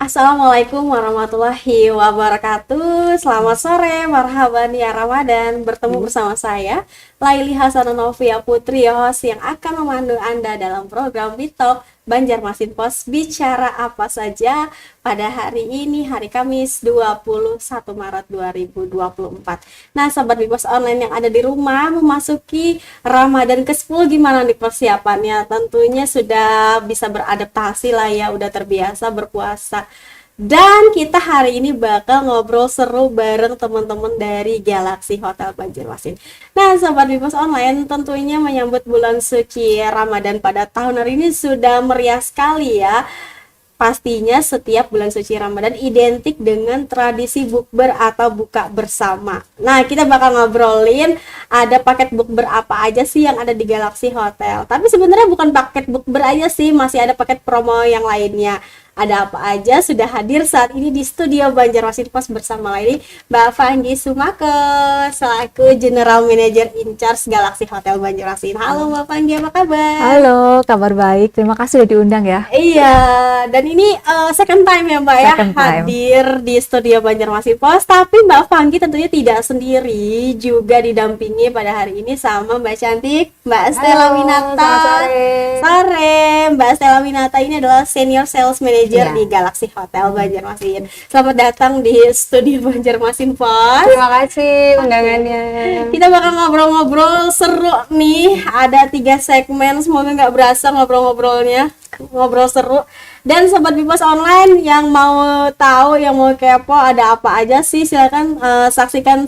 Assalamualaikum warahmatullahi wabarakatuh. Selamat sore, marhaban ya Ramadan. Bertemu bersama saya, Laili Hasanunovia Putri, host yang akan memandu Anda dalam program Bitalk Banjarmasin Pos Bicara Apa Saja pada hari ini, hari Kamis 21 Maret 2024. Nah, Sobat Bipos Online yang ada di rumah, memasuki Ramadan ke-10, gimana nih persiapannya? Tentunya sudah bisa beradaptasi lah ya, udah terbiasa berpuasa. Dan kita hari ini bakal ngobrol seru bareng teman-teman dari Galaxy Hotel Banjarmasin. Nah, Sobat Bipos Online, tentunya menyambut bulan suci Ramadan pada tahun hari ini sudah meriah sekali ya. Pastinya setiap bulan suci Ramadan identik dengan tradisi bukber atau buka bersama. Nah, kita bakal ngobrolin ada paket bukber apa aja sih yang ada di Galaxy Hotel. Tapi sebenarnya bukan paket bukber aja sih, masih ada paket promo yang lainnya. Ada apa aja sudah hadir saat ini di studio Banjarmasin Pos bersama lagi Mbak Fanggi Sumake selaku General Manager in Charge Galaxy Hotel Banjarmasin. Halo Mbak Fanggi, apa kabar? Halo, kabar baik. Terima kasih sudah diundang ya. Iya, dan ini second time ya Mbak Second ya time. hadir di studio Banjarmasin Pos. Tapi Mbak Fanggi tentunya tidak sendiri, juga didampingi pada hari ini sama Mbak Cantik, Mbak Stella Winata. Selamat sore. Sore, Mbak Stella Winata ini adalah Senior Sales Manager di Galaxy Hotel Banjarmasin. Selamat datang di studio Banjarmasin Pos. Terima kasih undangannya. Kita bakal ngobrol-ngobrol seru nih. Ada 3 segmen, semoga nggak berasa ngobrol-ngobrolnya. Ngobrol seru. Dan Sobat Bipos Online yang mau tahu, yang mau kepo ada apa aja sih, silakan saksikan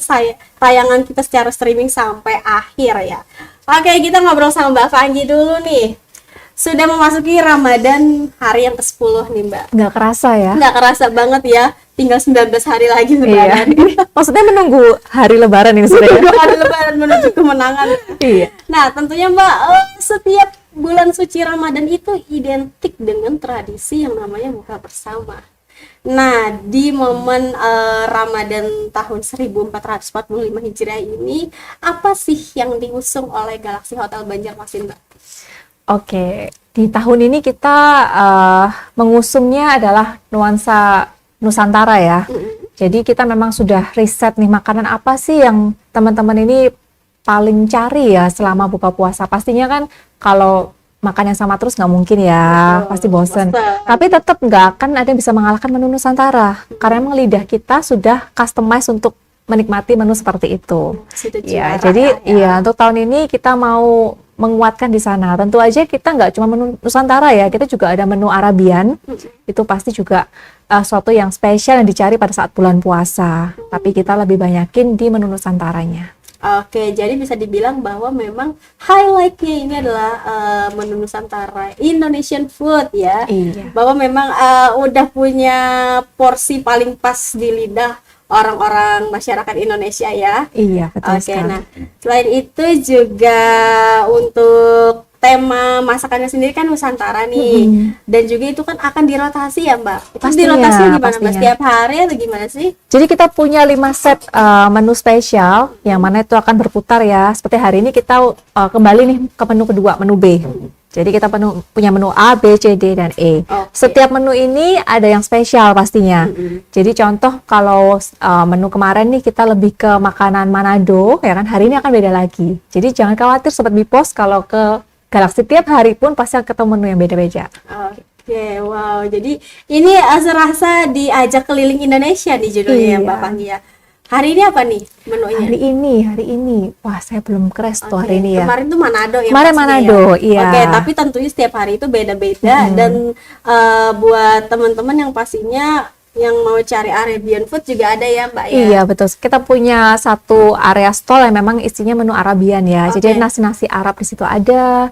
tayangan kita secara streaming sampai akhir ya. Oke, kita ngobrol sama Mbak Fanggi dulu nih. Sudah memasuki Ramadan hari yang ke-10 nih Mbak. Nggak kerasa ya? Nggak kerasa banget ya, tinggal 19 hari lagi Lebaran. Iya. Maksudnya menunggu hari Lebaran ini sudah ya? Hari Lebaran menuju kemenangan. Iya. Nah, tentunya Mbak, setiap bulan suci Ramadan itu identik dengan tradisi yang namanya buka bersama. Nah, di momen Ramadan tahun 1445 Hijriah ini, apa sih yang diusung oleh Galaxy Hotel Banjarmasin, Mbak? Oke, di tahun ini kita mengusungnya adalah nuansa Nusantara ya. Jadi kita memang sudah riset nih makanan apa sih yang teman-teman ini paling cari ya selama buka puasa. Pastinya kan kalau makan yang sama terus nggak mungkin ya, pasti bosen. Tapi tetap nggak akan ada yang bisa mengalahkan menu Nusantara. Karena memang lidah kita sudah customize untuk menikmati menu seperti itu. Ya, jadi ya untuk tahun ini kita mau menguatkan di sana. Tentu aja kita nggak cuma menu Nusantara ya, kita juga ada menu Arabian. Itu pasti juga suatu yang spesial yang dicari pada saat bulan puasa. Tapi kita lebih banyakin di menu Nusantaranya. Oke, jadi bisa dibilang bahwa memang highlightnya ini adalah menu Nusantara, Indonesian food ya. Iya. Bahwa memang udah punya porsi paling pas di lidah orang-orang masyarakat Indonesia ya. Iya, betul Oke, sekali. nah selain itu juga untuk tema masakannya sendiri kan Nusantara nih, dan juga itu kan akan dirotasi ya Mbak. Itu Pastinya, dirotasi gimana Mbak? pastinya. Setiap hari atau gimana sih? Jadi kita punya 5 set menu spesial yang mana itu akan berputar ya. Seperti hari ini kita kembali nih ke menu kedua, menu B. Jadi kita punya menu A, B, C, D, dan E. Oke. Setiap menu ini ada yang spesial pastinya. Jadi contoh kalau menu kemarin nih kita lebih ke makanan Manado, ya kan hari ini akan beda lagi. Jadi jangan khawatir Sobat Bipos kalau ke Galaxy tiap hari pun pasti akan ketemu menu yang beda-beda. Oke, wow. Jadi ini serasa diajak keliling Indonesia nih judulnya ya Iya. Mbak Fanggi ya. Hari ini apa nih menunya? Hari ini, wah saya belum crash tuh hari ini ya. Kemarin tuh Manado ya. Kemarin pastinya Manado, ya? iya. Oke, tapi tentunya setiap hari itu beda-beda dan buat teman-teman yang pastinya yang mau cari Arabian food juga ada ya Mbak ya. Iya betul. Kita punya satu area stall yang memang isinya menu Arabian ya. Oke. Jadi nasi-nasi Arab di situ ada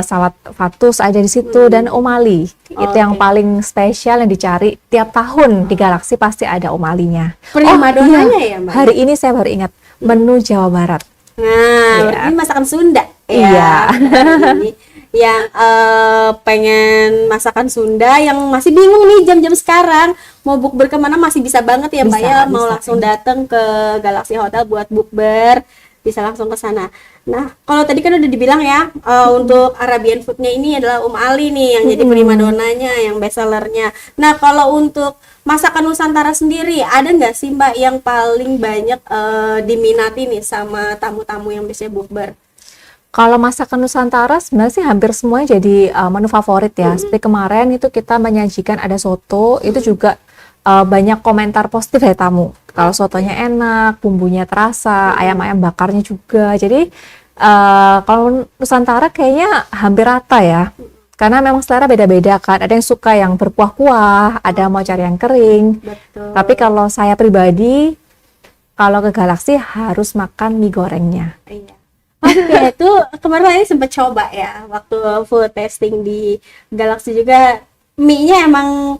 salad fatus ada di situ dan omali. Itu yang paling spesial yang dicari tiap tahun di Galaxy pasti ada omalinya. Primadonanya ya Mbak. Hari ini saya baru ingat menu Jawa Barat. Nah, Iya. ini masakan Sunda. Iya. Nah, ini yang pengen masakan Sunda yang masih bingung nih jam-jam sekarang mau bukber kemana masih bisa banget ya Mbak Bisa, ya, mau bisa. langsung datang ke Galaxy Hotel buat bukber bisa langsung ke sana. Nah, kalau tadi kan udah dibilang ya, untuk Arabian foodnya ini adalah Ali nih yang jadi primadonanya, yang bestsellernya. Nah, kalau untuk masakan Nusantara sendiri, ada nggak sih Mbak yang paling banyak diminati nih sama tamu-tamu yang biasanya bukber? Kalau masakan Nusantara sebenarnya sih hampir semuanya jadi menu favorit ya. Seperti kemarin itu kita menyajikan ada soto, itu juga banyak komentar positif ya tamu. Kalau sotonya enak, bumbunya terasa, ayam-ayam bakarnya juga. Jadi kalau Nusantara kayaknya hampir rata ya. Karena memang selera beda-beda kan. Ada yang suka yang berkuah-kuah, ada mau cari yang kering. Betul. Tapi kalau saya pribadi, kalau ke Galaxy harus makan mie gorengnya. Iya. Oke, itu kemarin ini sempat coba ya waktu food testing di Galaxy juga, mie-nya emang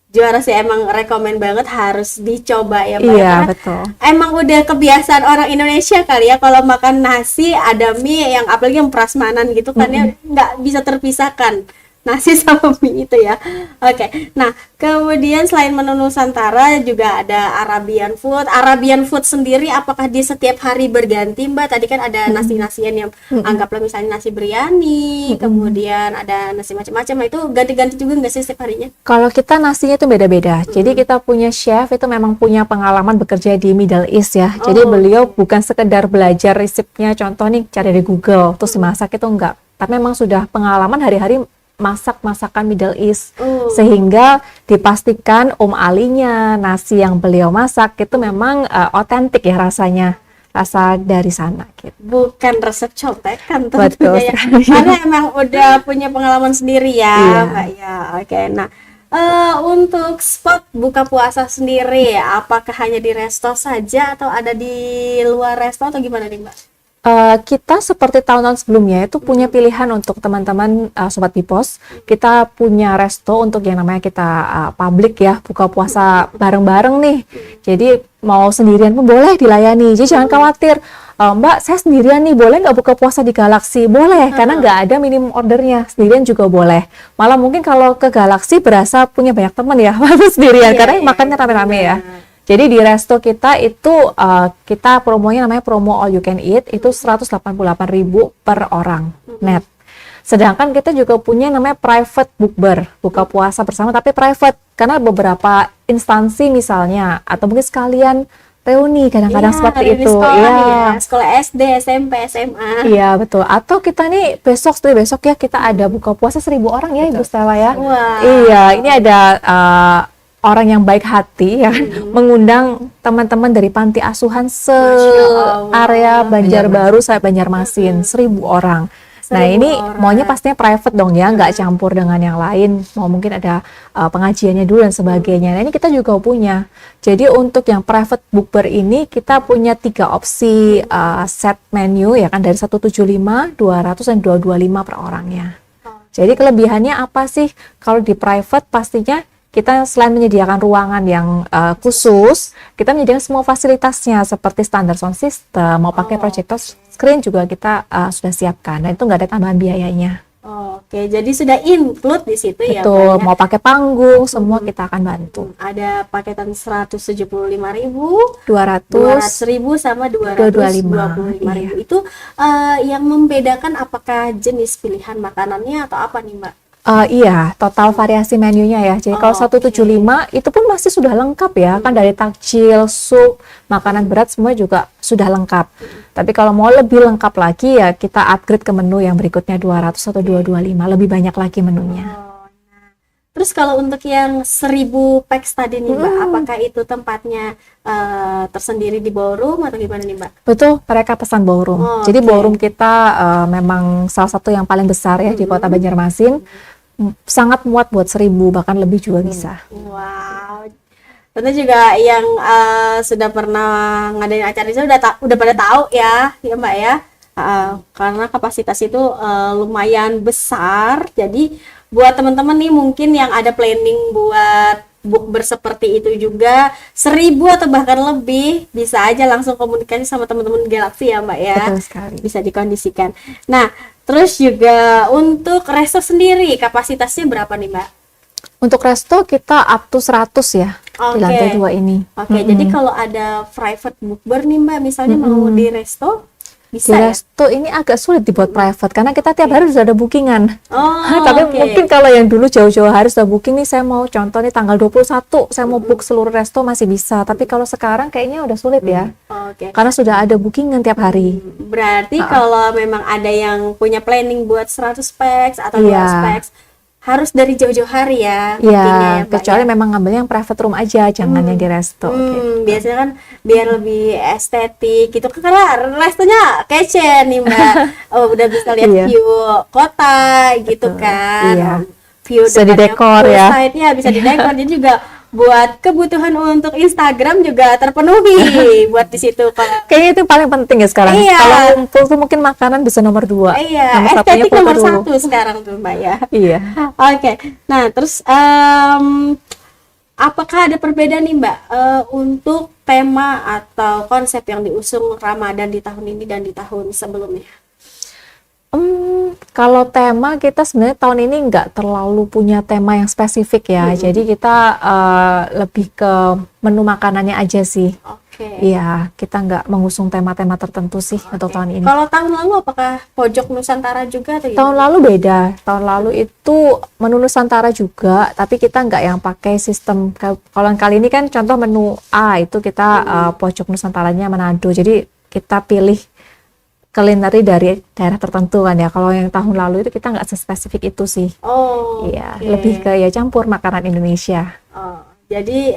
juara sih, emang rekomen banget harus dicoba ya Mbak. Iya, Karena betul. emang udah kebiasaan orang Indonesia kali ya kalau makan nasi ada mie, yang apalagi yang prasmanan gitu kan ya nggak bisa terpisahkan nasi sama mie itu ya. Oke, nah kemudian selain menu Nusantara juga ada Arabian food. Arabian food sendiri apakah dia setiap hari berganti Mbak? Tadi kan ada nasi-nasian yang anggaplah misalnya nasi biryani, kemudian ada nasi macam-macam. Nah, itu ganti-ganti juga nggak sih setiap harinya? Kalau kita nasinya itu beda-beda. Jadi kita punya chef itu memang punya pengalaman bekerja di Middle East ya. Jadi beliau bukan sekedar belajar resepnya, contoh nih cari di Google terus dimasak, itu enggak. Tapi memang sudah pengalaman hari-hari masak masakan Middle East, sehingga dipastikan Alinya nasi yang beliau masak itu memang otentik ya rasanya, rasa dari sana gitu. Bukan resep contekan Betul tentunya ya. sekali. Karena emang udah punya pengalaman sendiri ya Iya. Mbak ya. Oke, nah untuk spot buka puasa sendiri, apakah hanya di resto saja atau ada di luar resto atau gimana nih Mbak? Kita seperti tahun-tahun sebelumnya itu punya pilihan untuk teman-teman Sobat Bipos. Kita punya resto untuk yang namanya kita publik ya, buka puasa bareng-bareng nih. Jadi mau sendirian pun boleh dilayani. Jadi jangan khawatir, Mbak saya sendirian nih, boleh nggak buka puasa di Galaxy? Boleh, karena nggak ada minimum ordernya. Sendirian juga boleh. Malah mungkin kalau ke Galaxy berasa punya banyak teman ya, sendirian, karena makannya rame-rame ya. Jadi di resto kita itu kita promonya namanya promo all you can eat, itu 188.000 per orang net. Sedangkan kita juga punya namanya private bukber, buka puasa bersama tapi private, karena beberapa instansi misalnya atau mungkin sekalian reuni kadang-kadang seperti reuni itu. sekolah Iya. nih ya, sekolah SD, SMP, SMA. Iya betul. Atau kita nih besok ya kita ada buka puasa 1.000 orang ya Ibu Stella ya. Wah. Iya, ini ada orang yang baik hati ya, mengundang teman-teman dari panti asuhan se-area Banjarbaru sampai Banjarmasin, 1.000 orang. Nah 1.000 ini orang. maunya pastinya private dong ya, nggak campur dengan yang lain. Mau mungkin ada pengajiannya dulu dan sebagainya. Nah ini kita juga punya. Jadi untuk yang private bukber ini kita punya 3 opsi set menu ya kan, dari 175, 200 dan 225 per orangnya. Jadi kelebihannya apa sih? Kalau di private pastinya kita selain menyediakan ruangan yang khusus, kita menyediakan semua fasilitasnya seperti standar sound system, mau pakai projector screen juga kita sudah siapkan. Dan itu nggak ada tambahan biayanya. Oke, jadi sudah include di situ ya Betul, Mbak ya? mau pakai panggung, semua kita akan bantu. Ada paketan 175.000, 200, 200.000 sama 225.000. Iya. Itu yang membedakan apakah jenis pilihan makanannya atau apa nih Mbak? Iya, total variasi menunya ya. Jadi kalau 175 itu pun masih sudah lengkap ya, kan dari takjil, sup, makanan berat semua juga sudah lengkap. Tapi kalau mau lebih lengkap lagi ya kita upgrade ke menu yang berikutnya 200 atau 225, lebih banyak lagi menunya. Terus kalau untuk yang 1.000 pax tadi nih Mbak, apakah itu tempatnya tersendiri di ballroom atau gimana nih Mbak? Betul, mereka pesan ballroom. Jadi Oke. ballroom kita memang salah satu yang paling besar ya di Kota Banjarmasin. Sangat muat buat 1.000 bahkan lebih juga bisa. Wow. Tentu juga yang sudah pernah ngadain acara itu udah pada tahu ya Mbak ya. Karena kapasitas itu lumayan besar. Jadi buat teman-teman nih mungkin yang ada planning buat bukber seperti itu juga 1.000 atau bahkan lebih, bisa aja langsung komunikasi sama teman-teman Galaxy ya Mbak ya. Betul sekali. Bisa dikondisikan. Nah, terus juga untuk resto sendiri kapasitasnya berapa nih Mbak? Untuk resto kita up to 100 ya di lantai 2 ini. Oke, jadi kalau ada private bukber nih Mbak, misalnya mau di resto, Bisa Di ya? resto ini agak sulit dibuat private karena kita tiap hari sudah ada bookingan. Oh, Tapi oke. mungkin kalau yang dulu jauh-jauh hari sudah booking nih, saya mau contoh nih tanggal 21 saya mau book seluruh resto masih bisa. Tapi kalau sekarang kayaknya udah sulit ya. Oke. Karena sudah ada bookingan tiap hari. Berarti kalau memang ada yang punya planning buat 100 packs atau Iya. 200 packs, harus dari jauh-jauh hari ya Iya, bookingnya ya, Mbak, kecuali ya? memang ngambil yang private room aja, jangan yang di resto. gitu. Biasanya kan biar lebih estetik gitu kan, karena restonya kece nih Mbak. Oh, udah bisa lihat Iya. view kota gitu Betul. kan. Iya. View Bisa depannya didekor ya. poolside-nya bisa didekor. Jadi juga buat kebutuhan untuk Instagram juga terpenuhi buat di situ kalau Kayaknya itu paling penting ya sekarang. Iya. Kalau ngumpul tuh mungkin makanan bisa nomor 2. iya, Nomor satunya estetik foto nomor dulu. 1 sekarang tuh Mbak ya. Iya. Oke, nah terus apakah ada perbedaan nih Mbak untuk tema atau konsep yang diusung Ramadan di tahun ini dan di tahun sebelumnya? Kalau tema kita sebenarnya tahun ini nggak terlalu punya tema yang spesifik ya. Jadi kita lebih ke menu makanannya aja sih. Oke. Iya, kita nggak mengusung tema-tema tertentu sih untuk tahun ini. Kalau tahun lalu apakah pojok Nusantara juga atau Tahun gimana? lalu beda. Tahun lalu itu menu Nusantara juga, tapi kita nggak yang pakai sistem. Kalau yang kali ini kan contoh menu A itu kita pojok Nusantaranya Manado. Jadi kita pilih culinary dari daerah tertentu kan ya. Kalau yang tahun lalu itu kita nggak sespesifik itu sih. Oh, Iya, oke. lebih ke ya campur makanan Indonesia. Oh, jadi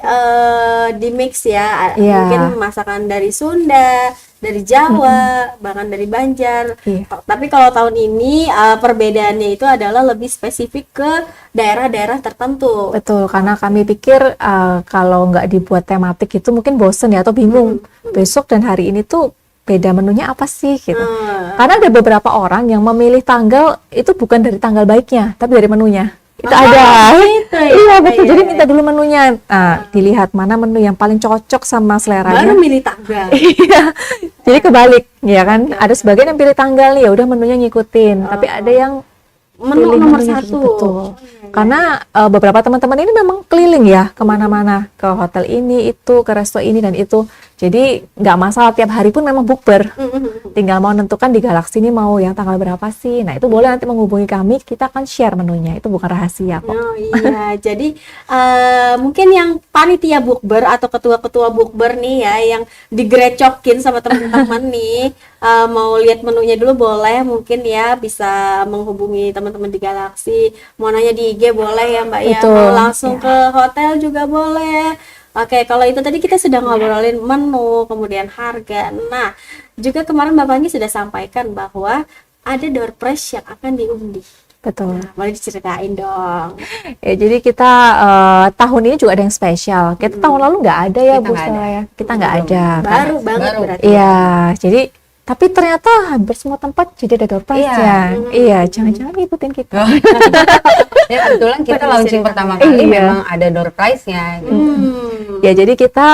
di mix ya, Iya. mungkin masakan dari Sunda, dari Jawa, bahkan dari Banjar. Iya. Tapi kalau tahun ini perbedaannya itu adalah lebih spesifik ke daerah-daerah tertentu. Betul, karena kami pikir kalau nggak dibuat tematik itu mungkin bosen ya atau bingung. Besok dan hari ini tuh beda menunya apa sih gitu. Karena ada beberapa orang yang memilih tanggal itu bukan dari tanggal baiknya, tapi dari menunya. Itu ada. gitu ya. Iya betul. Iya, Jadi iya. minta dulu menunya. Nah, dilihat mana menu yang paling cocok sama seleranya. Baru milih tanggal. Iya. Jadi kebalik, ya kan? Ada sebagian yang pilih tanggal nih, ya udah menunya ngikutin. Tapi ada yang Menu pilih nomor menunya 1. dulu, betul. Karena beberapa teman-teman ini memang keliling ya kemana-mana, ke hotel ini, itu, ke resto ini dan itu. Jadi nggak masalah tiap hari pun memang bukber. Tinggal mau nentukan di Galaxy ini mau yang tanggal berapa sih. Nah itu boleh nanti menghubungi kami, kita akan share menunya. Itu bukan rahasia kok. Oh iya, jadi mungkin yang panitia bukber atau ketua-ketua bukber nih ya, yang digrecokin sama teman-teman nih, mau lihat menunya dulu boleh, mungkin ya bisa menghubungi teman-teman di Galaxy, mau nanya di IG boleh ya Mbak ya, Betul, mau langsung ya. ke hotel juga boleh. Oke, kalau itu tadi kita sudah ngobrolin menu, kemudian harga. Nah, juga kemarin Mbak Panggi sudah sampaikan bahwa ada door prize yang akan diundi. Betul. Nah, boleh diceritain dong. Ya, jadi kita tahun ini juga ada yang spesial. Kita tahun lalu nggak ada ya, Kita Bu nggak ada. Stella ya. Kita nggak ada. Baru banget Baru. berarti. Iya, jadi tapi ternyata hampir semua tempat jadi ada door prize-nya. Iya, jangan-jangan ngikutin kita. Ya kebetulan kita Boleh launching diceritain. pertama kali Iya. memang ada door prize-nya gitu. Ya, jadi kita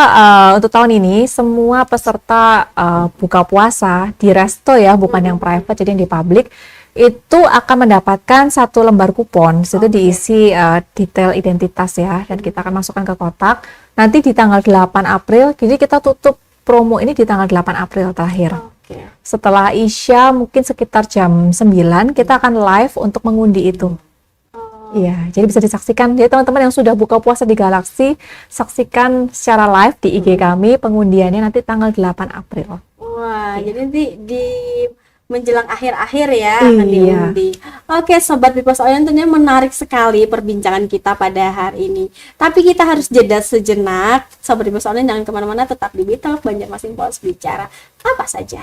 untuk tahun ini semua peserta buka puasa di resto ya, bukan yang private, jadi yang di public, itu akan mendapatkan 1 lembar kupon. Di situ diisi detail identitas ya, dan kita akan masukkan ke kotak. Nanti di tanggal 8 April, jadi kita tutup promo ini di tanggal 8 April terakhir. Oke. Setelah Isya mungkin sekitar jam 9 kita akan live untuk mengundi itu. Iya, jadi bisa disaksikan. Jadi teman-teman yang sudah buka puasa di Galaxy, saksikan secara live di IG kami pengundiannya nanti tanggal 8 April. Wah, jadi di menjelang akhir-akhir ya Iya. akan diundi. Oke, Sobat Bipos Oyon, tentunya menarik sekali perbincangan kita pada hari ini. Tapi kita harus jeda sejenak. Sobat Bipos Oyon, jangan kemana-mana, tetap di Bitalk Banjarmasin Pos Bicara. Apa saja?